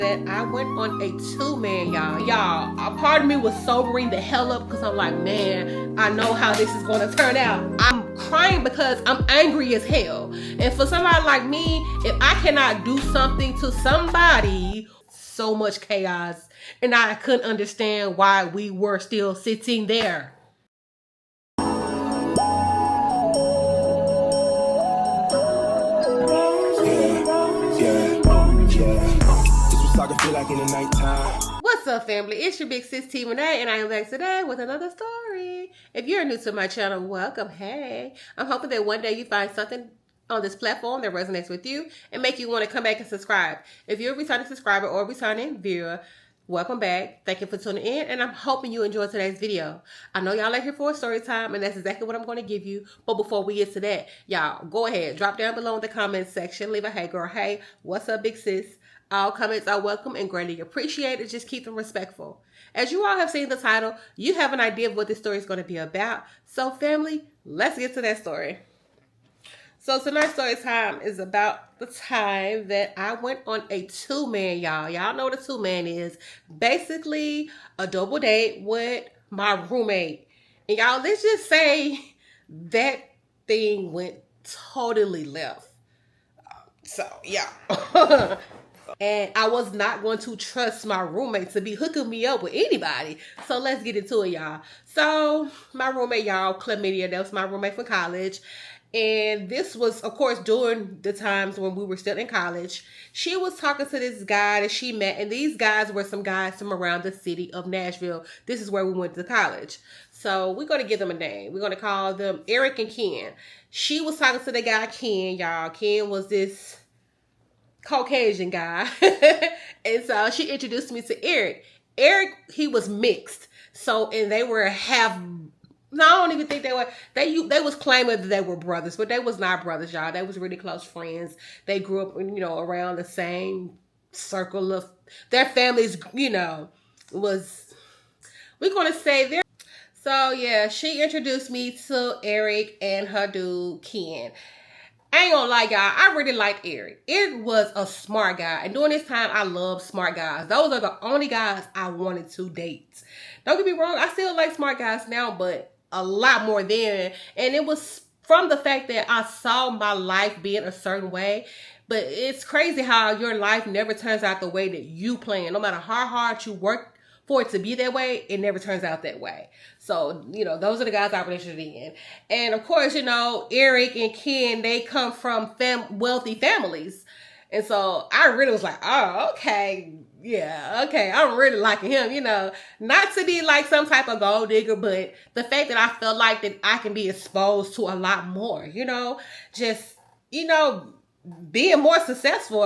that I went on a two-man, y'all. A part of me was sobering the hell up because I'm like, man, I know how this is going to turn out. I'm crying because I'm angry as hell. And for somebody like me, if I cannot do something to somebody, so much chaos, and I couldn't understand why we were still sitting there. Like in the nighttime. What's up, family? It's your big sis T Renee, and I am back today with another story. If you're new to my channel, welcome. Hey, I'm hoping that one day you find something on this platform that resonates with you and make you want to come back and subscribe. If you're a returning subscriber or a returning viewer, welcome back. Thank you for tuning in, and I'm hoping you enjoyed today's video. I know y'all are here for a story time, and that's exactly what I'm going to give you. But before we get to that, y'all, go ahead, drop down below in the comments section, leave a hey girl, hey, what's up, big sis? All comments are welcome and greatly appreciated. Just keep them respectful. As you all have seen the title, you have an idea of what this story is going to be about. So family, let's get to that story. So tonight's story time is about the time that I went on a two-man, y'all. Y'all know what a two-man is. Basically, a double date with my roommate. And y'all, let's just say that thing went totally left. So, yeah. And I was not going to trust my roommate to be hooking me up with anybody. So let's get into it, y'all. So my roommate, y'all, Chlamydia, that was my roommate from college. And this was, of course, during the times when we were still in college. She was talking to this guy that she met. And these guys were some guys from around the city of Nashville. This is where we went to college. So we're going to give them a name. We're going to call them Eric and Ken. She was talking to the guy, Ken, y'all. Ken was this Caucasian guy. And so she introduced me to Eric. Eric, he was mixed. So, and they were half, no, I don't even think they were, they was claiming that they were brothers, but they was not brothers, y'all. They was really close friends. They grew up, around the same circle of, their families, was, we're going to say there. So yeah, she introduced me to Eric and her dude, Ken. I ain't gonna lie, y'all. I really liked Eric. Eric was a smart guy. And during this time, I love smart guys. Those are the only guys I wanted to date. Don't get me wrong. I still like smart guys now, but a lot more then. And it was from the fact that I saw my life being a certain way. But it's crazy how your life never turns out the way that you plan. No matter how hard you work for it to be that way, it never turns out that way. So, those are the guys I was interested in. And of course, Eric and Ken, they come from wealthy families. And so I really was like, oh, okay. Yeah, okay. I'm really liking him, not to be like some type of gold digger, but the fact that I felt like that I can be exposed to a lot more, just, being more successful,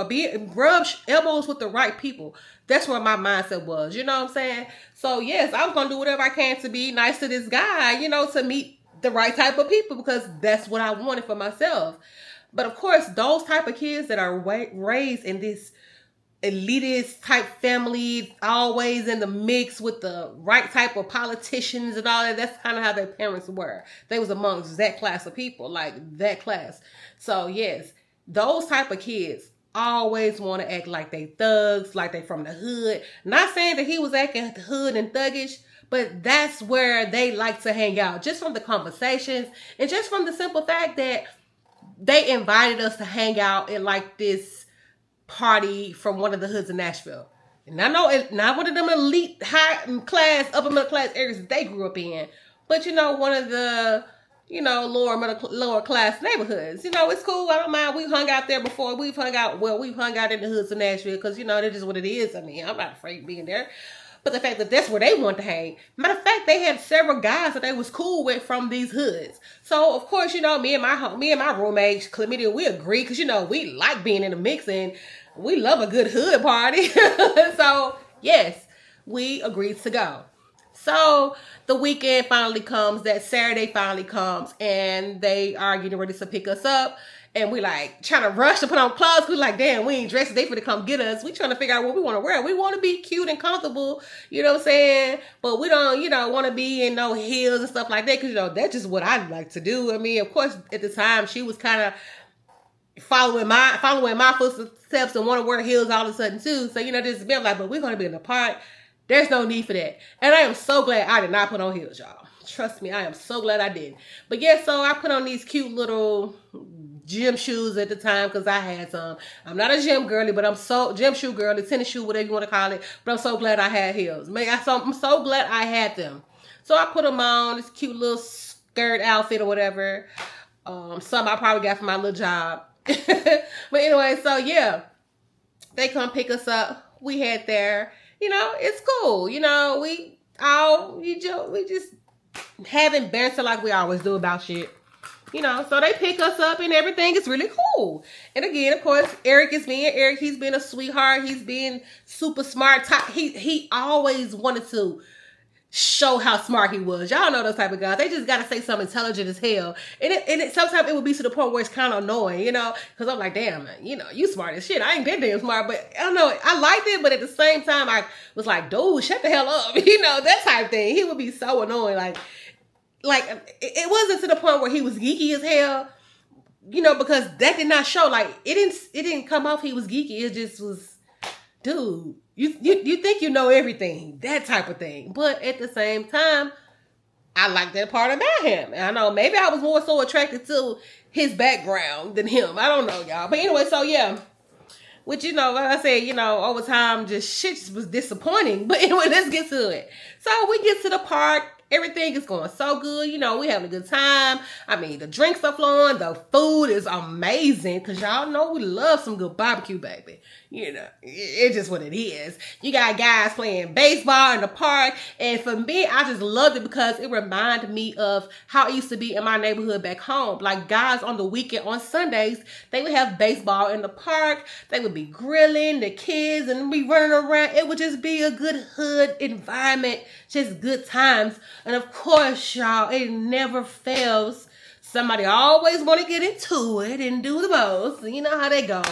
rub elbows with the right people. That's where my mindset was, you know what I'm saying? So yes, I was going to do whatever I can to be nice to this guy, to meet the right type of people, because that's what I wanted for myself. But of course, those type of kids that are raised in this elitist type family, always in the mix with the right type of politicians and all that, that's kind of how their parents were. They was amongst that class of people, like that class. So yes, those type of kids always want to act like they thugs, like they from the hood. Not saying that he was acting hood and thuggish, but that's where they like to hang out. Just from the conversations and just from the simple fact that they invited us to hang out at like this party from one of the hoods in Nashville. And I know not one of them elite, high class, upper middle class areas that they grew up in, but one of the lower class neighborhoods. It's cool. I don't mind. We've hung out there before. We've hung out in the hoods of Nashville because, that's just what it is. I mean, I'm not afraid of being there. But the fact that that's where they want to hang. Matter of fact, they had several guys that they was cool with from these hoods. So, of course, me and my roommate, Chlamydia, we agreed because, we like being in the mix and we love a good hood party. So, yes, we agreed to go. So the weekend finally comes, that Saturday finally comes, and they are getting ready to pick us up. And we like trying to rush to put on clothes. We like, damn, we ain't dressed. They finna come get us. We trying to figure out what we want to wear. We want to be cute and comfortable, you know what I'm saying? But we don't, want to be in no heels and stuff like that. Cause that's just what I like to do. I mean, of course, at the time she was kind of following my footsteps and want to wear heels all of a sudden too. So, this is me. I'm like, but we're going to be in the park. There's no need for that. And I am so glad I did not put on heels, y'all. Trust me, I am so glad I didn't. But yeah, so I put on these cute little gym shoes at the time because I had some. I'm not a gym girly, but I'm so gym shoe girly, tennis shoe, whatever you want to call it. But I'm so glad I had heels. I'm so glad I had them. So I put them on, this cute little skirt outfit or whatever. Some I probably got from my little job. But anyway, so yeah, they come pick us up. We head there. It's cool. We just having banter like we always do about shit. So they pick us up and everything is really cool. And again, of course, Eric is being Eric. He's been a sweetheart. He's been super smart. He always wanted to show how smart he was. Y'all know those type of guys. They just got to say something intelligent as hell. And sometimes it would be to the point where it's kind of annoying, because I'm like, damn, man, you smart as shit. I ain't that damn smart, but I don't know. I liked it, but at the same time, I was like, dude, shut the hell up. That type thing. He would be so annoying. Like it wasn't to the point where he was geeky as hell, because that did not show. Like it didn't come off he was geeky. It just was, dude, you think you know everything, that type of thing. But at the same time, I like that part about him. And I know maybe I was more so attracted to his background than him. I don't know, y'all. But anyway, so yeah. Which, like I said, over time, just shit was disappointing. But anyway, let's get to it. So we get to the park. Everything is going so good. We having a good time. I mean, the drinks are flowing. The food is amazing. Because y'all know we love some good barbecue, baby. It's just what it is. You got guys playing baseball in the park. And for me, I just loved it because it reminded me of how it used to be in my neighborhood back home. Like guys on the weekend, on Sundays, they would have baseball in the park. They would be grilling the kids and be running around. It would just be a good hood environment. Just good times. And of course, y'all, it never fails. Somebody always want to get into it and do the most. You know how they go.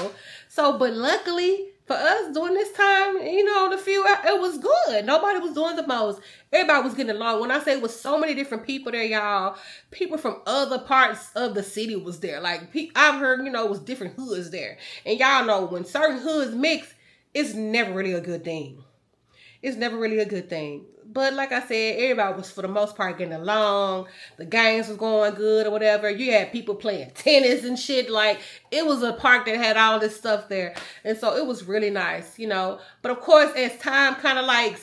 So, but luckily for us during this time, it was good. Nobody was doing the most. Everybody was getting along. When I say it was so many different people there, y'all, people from other parts of the city was there. Like, I've heard, it was different hoods there. And y'all know when certain hoods mix, it's never really a good thing. It's never really a good thing. But like I said, everybody was for the most part getting along. The games was going good or whatever. You had people playing tennis and shit. Like, it was a park that had all this stuff there. And so it was really nice, But of course, as time kind of like,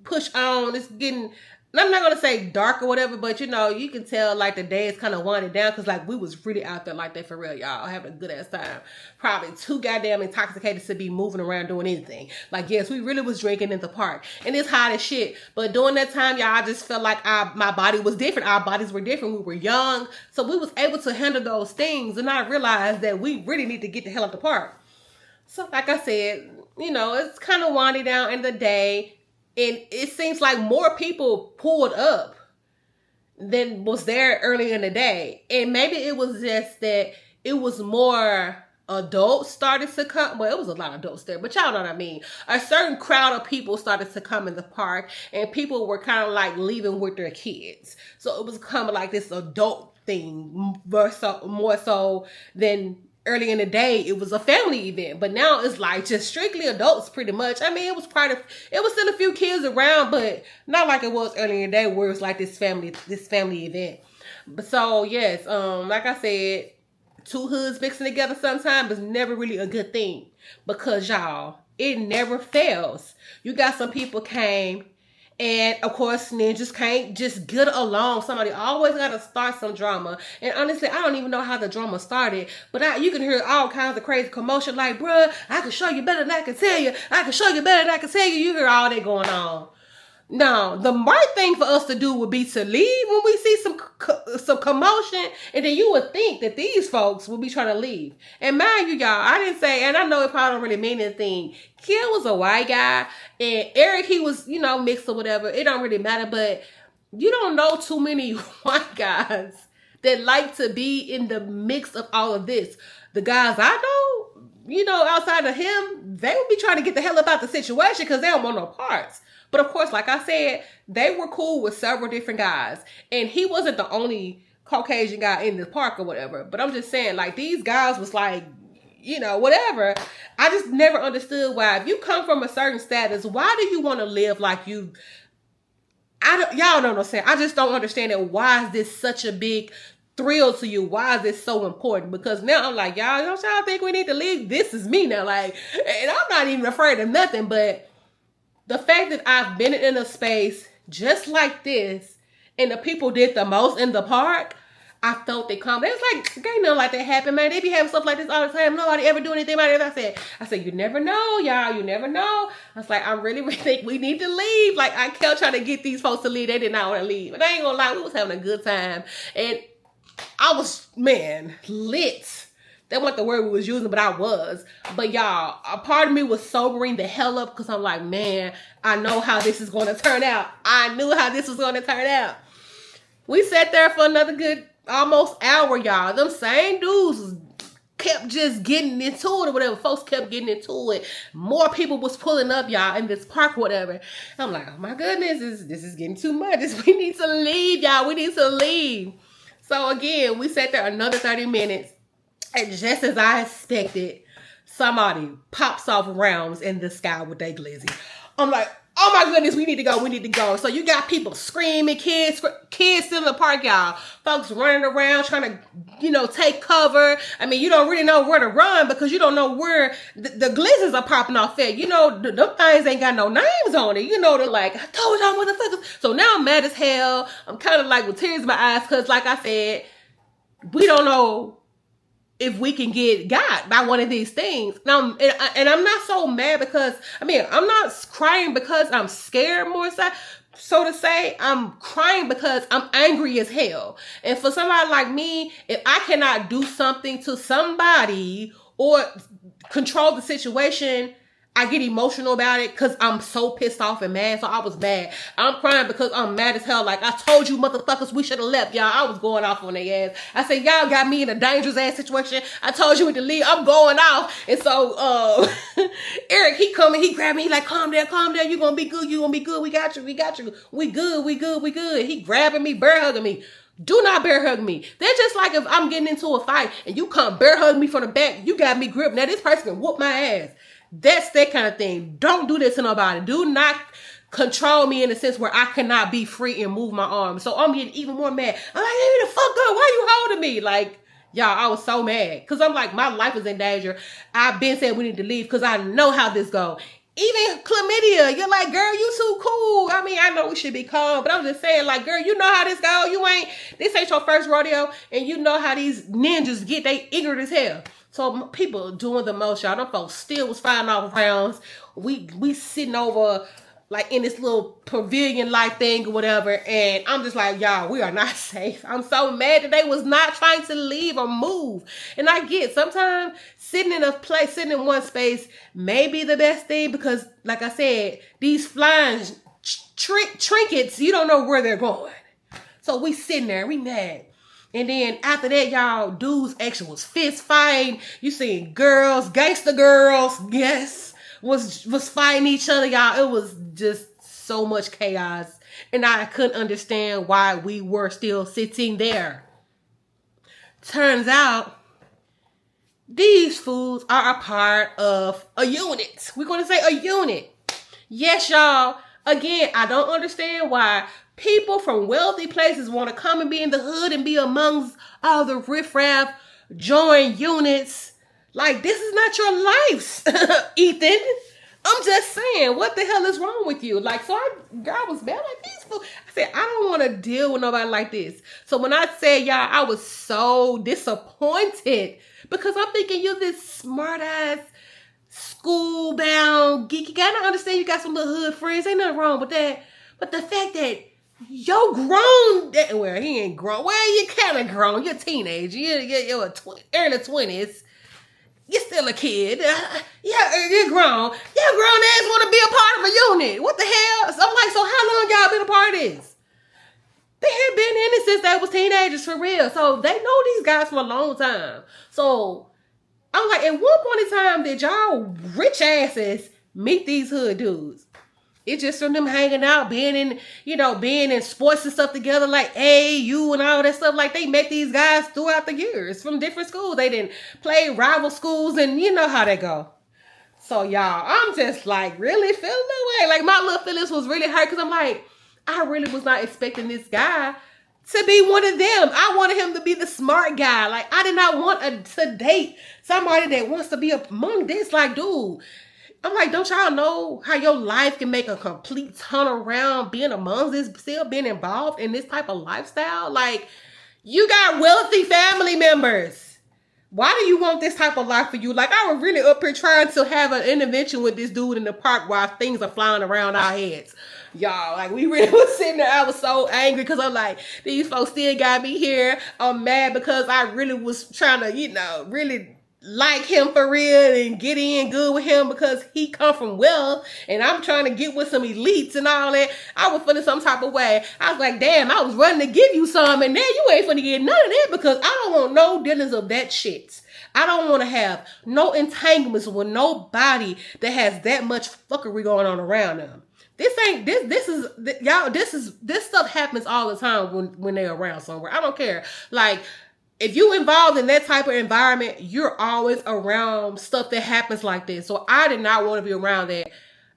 push on, it's getting, I'm not going to say dark or whatever, but you can tell like the day is kind of winding down because like we was really out there like that for real, y'all. Having a good ass time. Probably too goddamn intoxicated to be moving around doing anything. Like, yes, we really was drinking in the park and it's hot as shit. But during that time, y'all, I just felt like my body was different. Our bodies were different. We were young. So we was able to handle those things. And I realized that we really need to get the hell out the park. So like I said, it's kind of winding down in the day. And it seems like more people pulled up than was there earlier in the day. And maybe it was just that it was more adults started to come. Well, it was a lot of adults there, but y'all know what I mean. A certain crowd of people started to come in the park and people were kind of like leaving with their kids. So it was kind of like this adult thing more so than early in the day. It was a family event, but now it's like just strictly adults pretty much. I mean, it was still a few kids around, but not like it was early in the day where it was like this family event. But so yes, like I said, two hoods mixing together sometimes is never really a good thing because y'all, it never fails. You got some people came and of course ninjas can't just get along. Somebody always got to start some drama. And honestly, I don't even know how the drama started, but you can hear all kinds of crazy commotion like, bruh, I can show you better than I can tell you. I can show you better than I can tell you. You hear all that going on. Now, the right thing for us to do would be to leave when we see some commotion, and then you would think that these folks would be trying to leave. And mind you, y'all, I didn't say, and I know it probably don't really mean anything. Kim was a white guy, and Eric, he was, mixed or whatever. It don't really matter, but you don't know too many white guys that like to be in the mix of all of this. The guys I know, outside of him, they would be trying to get the hell about the situation because they don't want no parts. But of course, like I said, they were cool with several different guys. And he wasn't the only Caucasian guy in the park or whatever. But I'm just saying, like, these guys was like, you know, whatever. I just never understood why. If you come from a certain status, why do you want to live like you? Y'all don't understand. I just don't understand it. Why is this such a big thrill to you? Why is this so important? Because now I'm like, y'all think we need to leave? This is me now. Like, and I'm not even afraid of nothing. But the fact that I've been in a space just like this, and the people did the most in the park, I felt they come. It's like, ain't nothing like that happen, man. They be having stuff like this all the time. Nobody ever do anything about it. I said, you never know, y'all. You never know. I was like, I really think we need to leave. Like, I kept trying to get these folks to leave. They did not want to leave. And I ain't gonna lie, we was having a good time. And I was, man, lit. That wasn't the word we was using, but I was. But y'all, a part of me was sobering the hell up because I'm like, man, I know how this is going to turn out. I knew how this was going to turn out. We sat there for another good almost hour, y'all. Them same dudes kept just getting into it or whatever. Folks kept getting into it. More people was pulling up, y'all, in this park or whatever. I'm like, oh my goodness, this is getting too much. We need to leave, y'all. We need to leave. So again, we sat there another 30 minutes. And just as I expected, somebody pops off rounds in the sky with their glizzy. I'm like, oh my goodness, we need to go, we need to go. So you got people screaming, kids still in the park, y'all. Folks running around trying to, you know, take cover. I mean, you don't really know where to run because you don't know where the glizzies are popping off at. You know, them things ain't got no names on it. You know, they're like, I told y'all motherfuckers. So now I'm mad as hell. I'm kind of like with tears in my eyes because like I said, we don't know if we can get got by one of these things. Now, and I'm not so mad because, I mean, I'm not crying because I'm scared more so to say. I'm crying because I'm angry as hell. And for somebody like me, if I cannot do something to somebody or control the situation, I get emotional about it because I'm so pissed off and mad. So I was mad. I'm crying because I'm mad as hell. Like, I told you motherfuckers we should have left, y'all. I was going off on their ass. I said, y'all got me in a dangerous ass situation. I told you to leave. I'm going off. And so Eric, he coming, he grabbed me. He like, calm down. You gonna be good. We got you. We good. He grabbing me, bear hugging me. Do not bear hug me. They're just like if I'm getting into a fight and you come bear hug me from the back, you got me gripped. Now this person can whoop my ass. That's that kind of thing. Don't do this to nobody. Do not control me in a sense where I cannot be free and move my arms. So I'm getting even more mad. I'm like, hey, the fuck up. Why you holding me? Like, y'all, I was so mad. Because I'm like, my life is in danger. I've been saying we need to leave because I know how this go. Even chlamydia, you're like, girl, you too cool. I mean, I know we should be calm, but I'm just saying, like, girl, you know how this go. This ain't your first rodeo, and you know how these ninjas get. They ignorant as hell. So people doing the most, y'all. Them folks still was firing off rounds. We sitting over like in this little pavilion-like thing or whatever, and I'm just like, y'all, we are not safe. I'm so mad that they was not trying to leave or move. And I get sometimes sitting in one space may be the best thing because, like I said, these flying trinkets, you don't know where they're going. So we sitting there, we mad. And then after that, y'all, dudes actually was fist fighting. You seen girls, gangster girls, yes, was fighting each other, y'all. It was just so much chaos. And I couldn't understand why we were still sitting there. Turns out, these fools are a part of a unit. We're going to say a unit. Yes, y'all. Again, I don't understand why people from wealthy places want to come and be in the hood and be amongst all the riffraff, join units. Like, this is not your life, Ethan. I'm just saying, what the hell is wrong with you? Like, so I was mad like these fools. I said, I don't want to deal with nobody like this. So when I said, y'all, I was so disappointed because I'm thinking you're this smart ass, school-bound, geeky guy. I understand you got some little hood friends. Ain't nothing wrong with that. But the fact that you're grown, well, he ain't grown. Well, you kind of grown. You're a teenager. You're early 20s. You're still a kid. Yeah, you're grown. Your grown ass want to be a part of a unit. What the hell? So I'm like, so how long y'all been a part of this? They had been in it since they was teenagers for real. So they know these guys for a long time. So I'm like, at what point in time did y'all rich asses meet these hood dudes? It's just from them hanging out, being in sports and stuff together, like AAU and all that stuff. Like, they met these guys throughout the years from different schools. They didn't play rival schools, and you know how they go. So y'all, I'm just like really feeling the way. Like, my little feelings was really hurt because I'm like, I really was not expecting this guy to be one of them. I wanted him to be the smart guy. Like, I did not want to date somebody that wants to be among this. Like, dude, I'm like, don't y'all know how your life can make a complete turnaround being among this, still being involved in this type of lifestyle? Like, you got wealthy family members. Why do you want this type of life for you? Like, I was really up here trying to have an intervention with this dude in the park while things are flying around our heads. Y'all, like, we really was sitting there. I was so angry because I'm like, these folks still got me here. I'm mad because I really was trying to, really like him for real and get in good with him because he come from wealth and I'm trying to get with some elites and all that. I was feeling some type of way. I was like, damn, I was running to give you some and now you ain't finna get none of that because I don't want no dealings of that shit. I don't want to have no entanglements with nobody that has that much fuckery going on around them. This stuff happens all the time when they're around somewhere. I don't care. Like, if you involved in that type of environment, you're always around stuff that happens like this. So I did not want to be around that.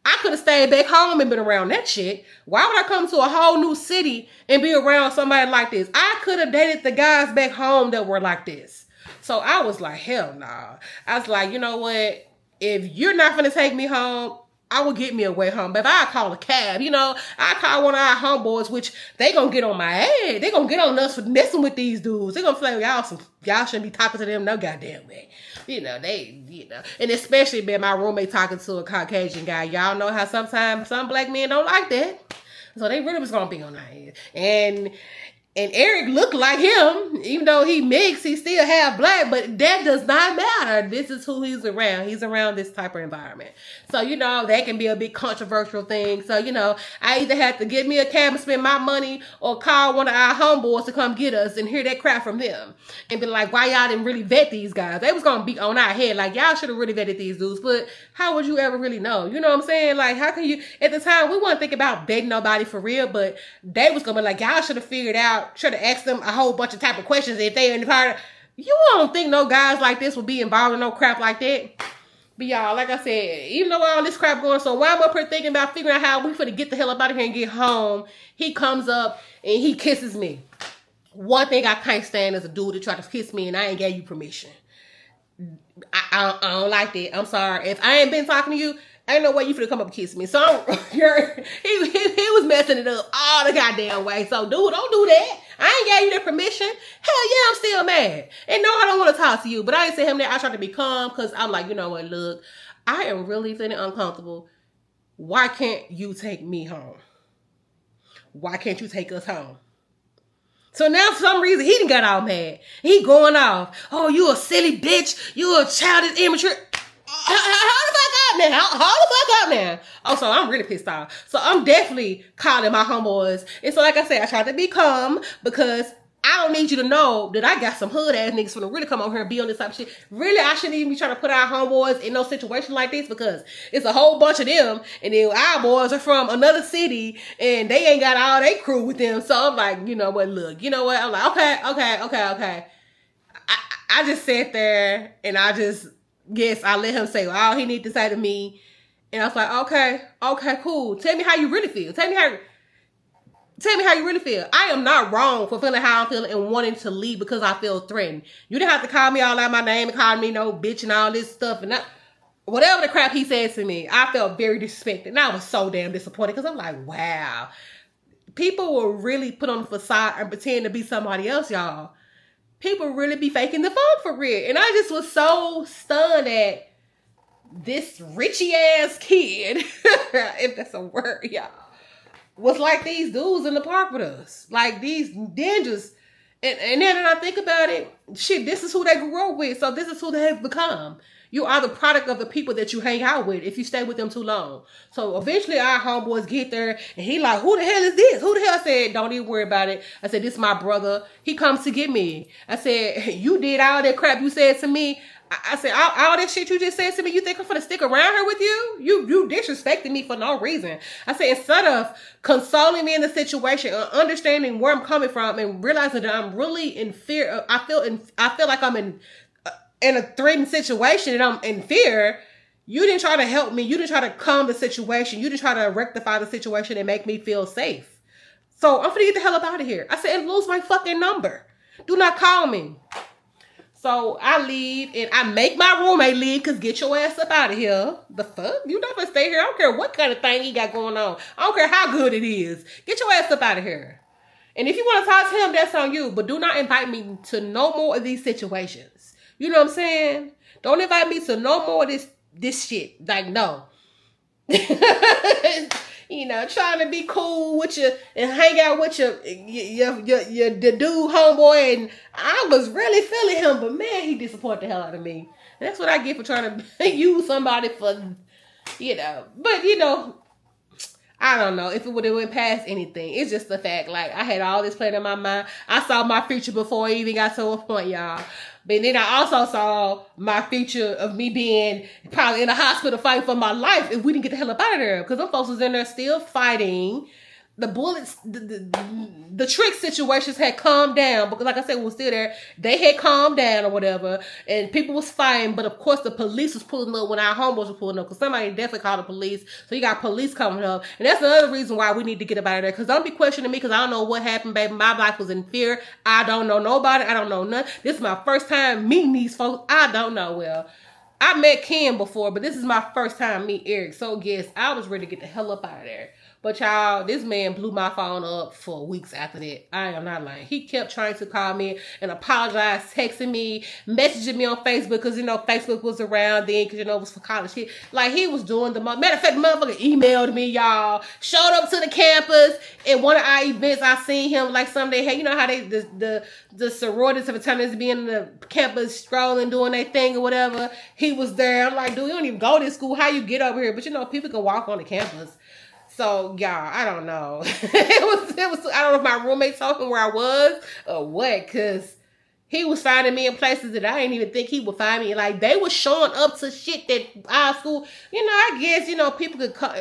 I could have stayed back home and been around that shit. Why would I come to a whole new city and be around somebody like this? I could have dated the guys back home that were like this. So I was like, hell nah. I was like, you know what? If you're not going to take me home, I will get me a way home. But if I call a cab, I call one of our homeboys, which they gonna get on my head. They gonna get on us for messing with these dudes. They gonna say, y'all shouldn't be talking to them no goddamn way. And especially been my roommate talking to a Caucasian guy. Y'all know how sometimes some black men don't like that. So they really was gonna be on our head. And Eric looked like him, even though he mixed, he still half black, but that does not matter. This is who he's around. He's around this type of environment. So, that can be a big controversial thing. So, I either have to get me a cab and spend my money or call one of our homeboys to come get us and hear that crap from them. And be like, why y'all didn't really vet these guys? They was going to be on our head. Like, y'all should have really vetted these dudes. But how would you ever really know? You know what I'm saying? Like, how can you, at the time, we weren't thinking about dating nobody for real, but they was going to be like, y'all should have figured out, should have asked them a whole bunch of type of questions if they in the part. You don't think no guys like this would be involved in no crap like that? But y'all, like I said, even though all this crap going, so while I'm up here thinking about figuring out how we finna get the hell up out of here and get home, he comes up and he kisses me. One thing I can't stand is a dude that try to kiss me and I ain't gave you permission. I don't like that. I'm sorry. If I ain't been talking to you, ain't no way you finna come up and kiss me. So he was messing it up all the goddamn way. So dude, don't do that. I ain't gave you that permission. Hell yeah, I'm still mad. And no, I don't want to talk to you. But I ain't say him that. I tried to be calm because I'm like, you know what, look, I am really feeling uncomfortable. Why can't you take me home? Why can't you take us home? So now for some reason he done got all mad. He going off. Oh, you a silly bitch. You a childish immature. Hold the fuck up now. Hold the fuck up now. Oh, so I'm really pissed off. So I'm definitely calling my homeboys. And so like I said, I tried to be calm because I don't need you to know that I got some hood ass niggas finna really come over here and be on this type of shit. Really, I shouldn't even be trying to put our homeboys in no situation like this because it's a whole bunch of them and then our boys are from another city and they ain't got all they crew with them. So I'm like, you know what, look, you know what? I'm like, okay. I just sat there and I let him say all he need to say to me. And I was like, okay, cool. Tell me how you really feel. Tell me how you really feel. I am not wrong for feeling how I'm feeling and wanting to leave because I feel threatened. You didn't have to call me all out my name and call me no bitch and all this stuff. And whatever the crap he said to me, I felt very disrespected. And I was so damn disappointed because I'm like, wow. People will really put on the facade and pretend to be somebody else, y'all. People really be faking the fun for real. And I just was so stunned at this richy ass kid, if that's a word, y'all, was like these dudes in the park with us. Like these ninjas. And then I think about it, shit, this is who they grew up with. So this is who they have become. You are the product of the people that you hang out with if you stay with them too long. So eventually our homeboys get there and he like, who the hell is this? Who the hell? I said, don't even worry about it. I said, this is my brother. He comes to get me. I said, you did all that crap you said to me. I said, all that shit you just said to me, you think I'm gonna stick around here with you? You disrespected me for no reason. I said, instead of consoling me in the situation, understanding where I'm coming from, and realizing that I'm really in fear, I feel like I'm in a threatened situation and I'm in fear. You didn't try to help me. You didn't try to calm the situation. You didn't try to rectify the situation and make me feel safe. So I'm gonna get the hell up out of here. I said, and lose my fucking number. Do not call me. So I leave and I make my roommate leave because get your ass up out of here. The fuck? You not gonna stay here. I don't care what kind of thing he got going on. I don't care how good it is. Get your ass up out of here. And if you want to talk to him, that's on you. But do not invite me to no more of these situations. You know what I'm saying? Don't invite me to no more of this shit. Like, no. You know, trying to be cool with you and hang out with your the dude homeboy, and I was really feeling him, but man, he disappointed the hell out of me. And that's what I get for trying to use somebody for, you know. But you know, I don't know if it would have went past anything. It's just the fact, like, I had all this planned in my mind. I saw my future before I even got to a point, y'all. But then I also saw my future of me being probably in a hospital fighting for my life if we didn't get the hell up out of there. Because them folks was in there still fighting. The bullets, the trick situations had calmed down. Because like I said, we were still there. They had calmed down or whatever. And people was fighting. But of course, the police was pulling up when our homeboys were pulling up. Because somebody definitely called the police. So you got police coming up. And that's another reason why we need to get up out of there. Because don't be questioning me. Because I don't know what happened, baby. My life was in fear. I don't know nobody. I don't know nothing. This is my first time meeting these folks. I don't know. Well, I met Ken before. But this is my first time meeting Eric. So yes, I was ready to get the hell up out of there. But y'all, this man blew my phone up for weeks after that. I am not lying. He kept trying to call me and apologize, texting me, messaging me on Facebook, because, you know, Facebook was around then, because, you know, it was for college shit. Like, he was doing matter of fact, the motherfucker emailed me, y'all, showed up to the campus. At one of our events, I seen him, like, someday, hey, you know how they, the sororities and fraternities be in the campus strolling, doing their thing or whatever. He was there. I'm like, dude, you don't even go to school. How you get over here? But, you know, people can walk on the campus. So, y'all, I don't know. it was. I don't know if my roommate told him where I was or what, because he was finding me in places that I didn't even think he would find me. Like, they were showing up to shit that our school, you know, I guess, you know, people could come.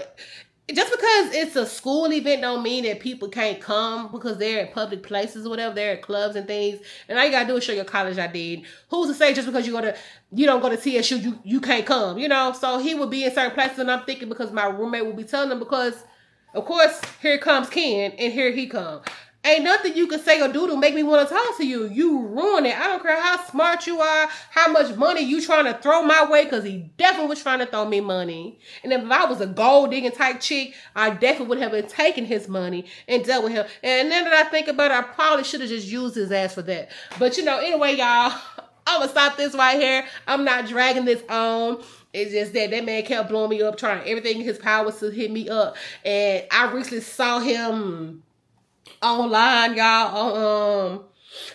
Just because it's a school event don't mean that people can't come because they're in public places or whatever. They're at clubs and things. And all you gotta do is show your college ID. Who's to say just because you don't go to TSU, you can't come, you know? So he would be in certain places, and I'm thinking because my roommate would be telling him, because of course, here comes Ken, and here he comes. Ain't nothing you can say or do to make me want to talk to you. You ruin it. I don't care how smart you are, how much money you trying to throw my way, because he definitely was trying to throw me money. And if I was a gold digging type chick, I definitely would have been taking his money and dealt with him. And then that I think about it, I probably should have just used his ass for that. But you know, anyway, y'all, I'm going to stop this right here. I'm not dragging this on. It's just that man kept blowing me up, trying everything in his power to hit me up. And I recently saw him online, y'all.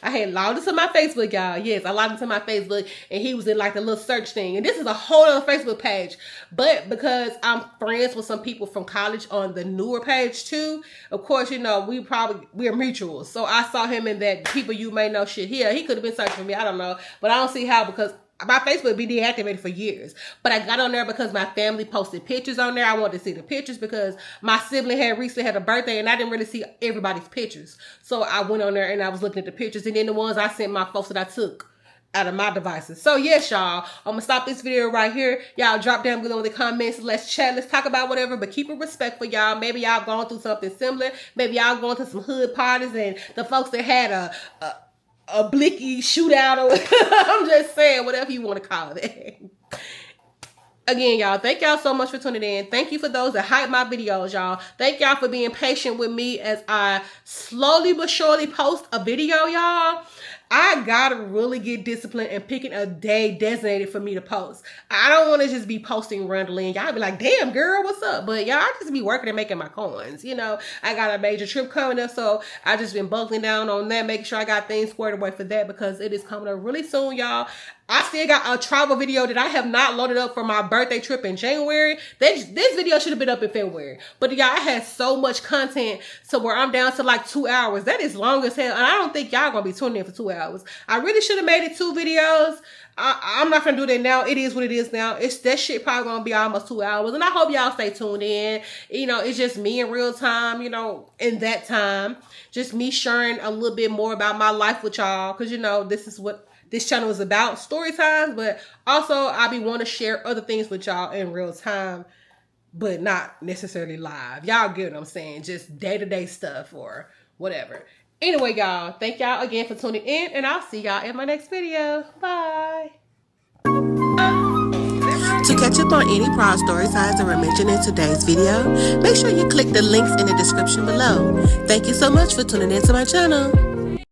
I had logged into my Facebook, y'all. Yes, I logged into my Facebook, and he was in like the little search thing. And this is a whole other Facebook page. But because I'm friends with some people from college on the newer page too, of course, you know, we're mutuals. So I saw him in that people you may know shit here. He could have been searching for me. I don't know. But I don't see how, because my Facebook been deactivated for years. But I got on there because my family posted pictures on there. I wanted to see the pictures because my sibling had recently had a birthday, and I didn't really see everybody's pictures. So I went on there and I was looking at the pictures, and then the ones I sent my folks that I took out of my devices. So yes, y'all, I'm gonna stop this video right here. Y'all drop down below in the comments. Let's chat. Let's talk about whatever, but keep it respectful, y'all. Maybe y'all going through something similar. Maybe y'all going to some hood parties, and the folks that had a blicky shootout, or I'm just saying, whatever you want to call it. Again, y'all, thank y'all so much for tuning in. Thank you for those that hype my videos, y'all. Thank y'all for being patient with me as I slowly but surely post a video, y'all. I gotta really get disciplined and picking a day designated for me to post. I don't want to just be posting randomly and y'all be like, damn girl, what's up? But y'all just be working and making my coins. You know, I got a major trip coming up, so I just been buckling down on that, making sure I got things squared away for that, because it is coming up really soon, y'all. I still got a travel video that I have not loaded up for my birthday trip in January. This video should have been up in February. But y'all, I had so much content to where I'm down to like 2 hours. That is long as hell. And I don't think y'all gonna be tuning in for 2 hours. I really should have made it 2 videos. I'm not gonna do that now. It is what it is now. That shit probably gonna be almost 2 hours. And I hope y'all stay tuned in. You know, it's just me in real time, you know, in that time. Just me sharing a little bit more about my life with y'all. Cause you know, this is what this channel is about, story times, but also I be want to share other things with y'all in real time, but not necessarily live. Y'all get what I'm saying? Just day-to-day stuff or whatever. Anyway, y'all, thank y'all again for tuning in, and I'll see y'all in my next video. Bye. To catch up on any prior story times that were mentioned in today's video, make sure you click the links in the description below. Thank you so much for tuning into my channel.